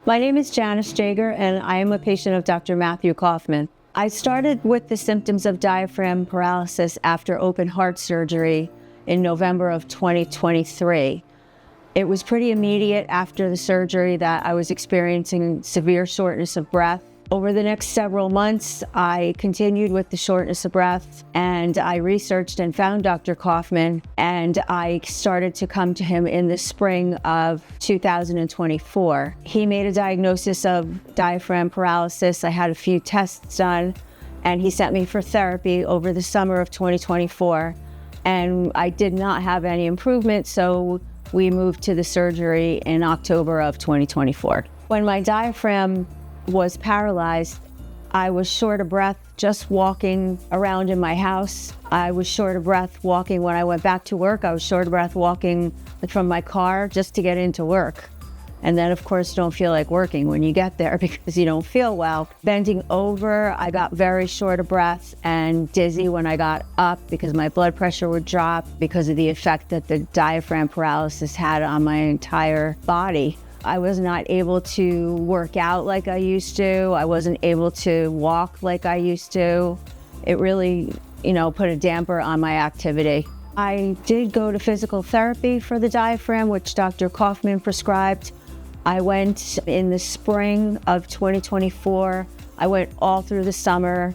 My name is Janice Jager, and I am a patient of Dr. Matthew Kaufman. I started with the symptoms of diaphragm paralysis after open heart surgery in November of 2023. It was pretty immediate after the surgery that I was experiencing severe shortness of breath. Over the next several months, I continued with the shortness of breath, and I researched and found Dr. Kaufman, and I started to come to him in the spring of 2024. He made a diagnosis of diaphragm paralysis. I had a few tests done, and he sent me for therapy over the summer of 2024, and I did not have any improvement, so we moved to the surgery in October of 2024. When my diaphragm was paralyzed, I was short of breath just walking around in my house. I was short of breath walking when I went back to work. I was short of breath walking from my car just to get into work. And then, of course, you don't feel like working when you get there because you don't feel well. Bending over, I got very short of breath and dizzy when I got up because my blood pressure would drop because of the effect that the diaphragm paralysis had on my entire body. I was not able to work out like I used to. I wasn't able to walk like I used to. It really, put a damper on my activity. I did go to physical therapy for the diaphragm, which Dr. Kaufman prescribed. I went in the spring of 2024. I went all through the summer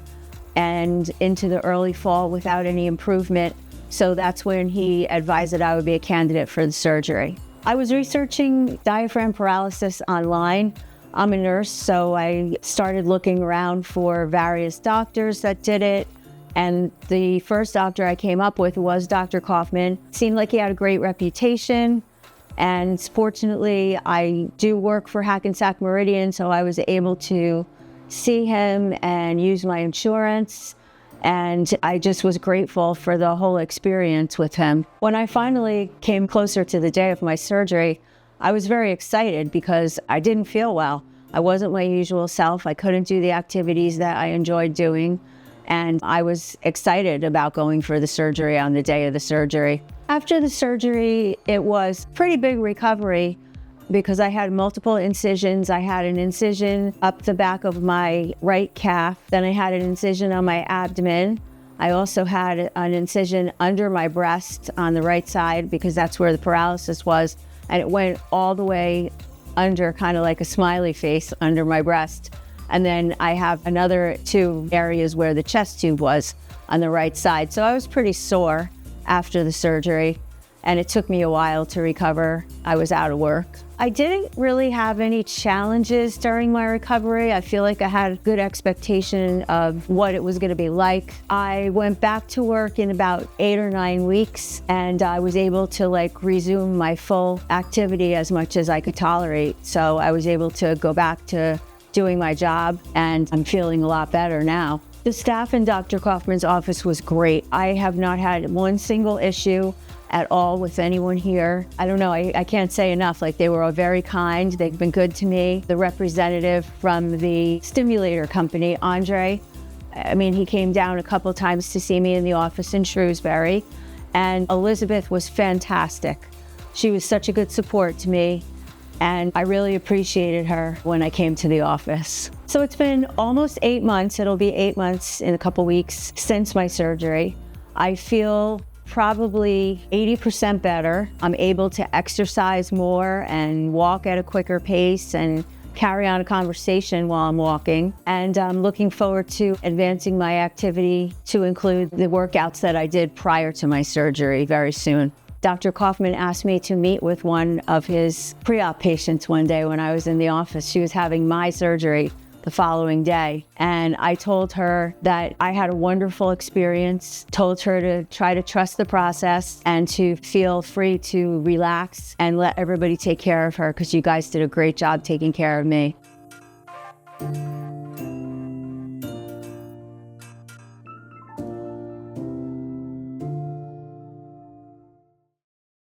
and into the early fall without any improvement. So that's when he advised that I would be a candidate for the surgery. I was researching diaphragm paralysis online. I'm a nurse, so I started looking around for various doctors that did it. And the first doctor I came up with was Dr. Kaufman. Seemed like he had a great reputation. And fortunately, I do work for Hackensack Meridian, so I was able to see him and use my insurance. And I just was grateful for the whole experience with him. When I finally came closer to the day of my surgery, I was very excited because I didn't feel well. I wasn't my usual self. I couldn't do the activities that I enjoyed doing. And I was excited about going for the surgery on the day of the surgery. After the surgery, it was a pretty big recovery because I had multiple incisions. I had an incision up the back of my right calf. Then I had an incision on my abdomen. I also had an incision under my breast on the right side because that's where the paralysis was. And it went all the way under, kind of like a smiley face under my breast. And then I have another two areas where the chest tube was on the right side. So I was pretty sore after the surgery, and it took me a while to recover. I was out of work. I didn't really have any challenges during my recovery. I feel like I had a good expectation of what it was going to be like. I went back to work in about 8 or 9 weeks, and I was able to resume my full activity as much as I could tolerate. So I was able to go back to doing my job, and I'm feeling a lot better now. The staff in Dr. Kaufman's office was great. I have not had one single issue at all with anyone here. I don't know, I can't say enough. They were all very kind. They've been good to me. The representative from the stimulator company, Andre, he came down a couple times to see me in the office in Shrewsbury. And Elizabeth was fantastic. She was such a good support to me. And I really appreciated her when I came to the office. So it's been almost 8 months. It'll be 8 months in a couple weeks since my surgery. I feel probably 80% better. I'm able to exercise more and walk at a quicker pace and carry on a conversation while I'm walking. And I'm looking forward to advancing my activity to include the workouts that I did prior to my surgery very soon. Dr. Kaufman asked me to meet with one of his pre-op patients one day when I was in the office. She was having my surgery the following day. And I told her that I had a wonderful experience, told her to try to trust the process and to feel free to relax and let everybody take care of her because you guys did a great job taking care of me.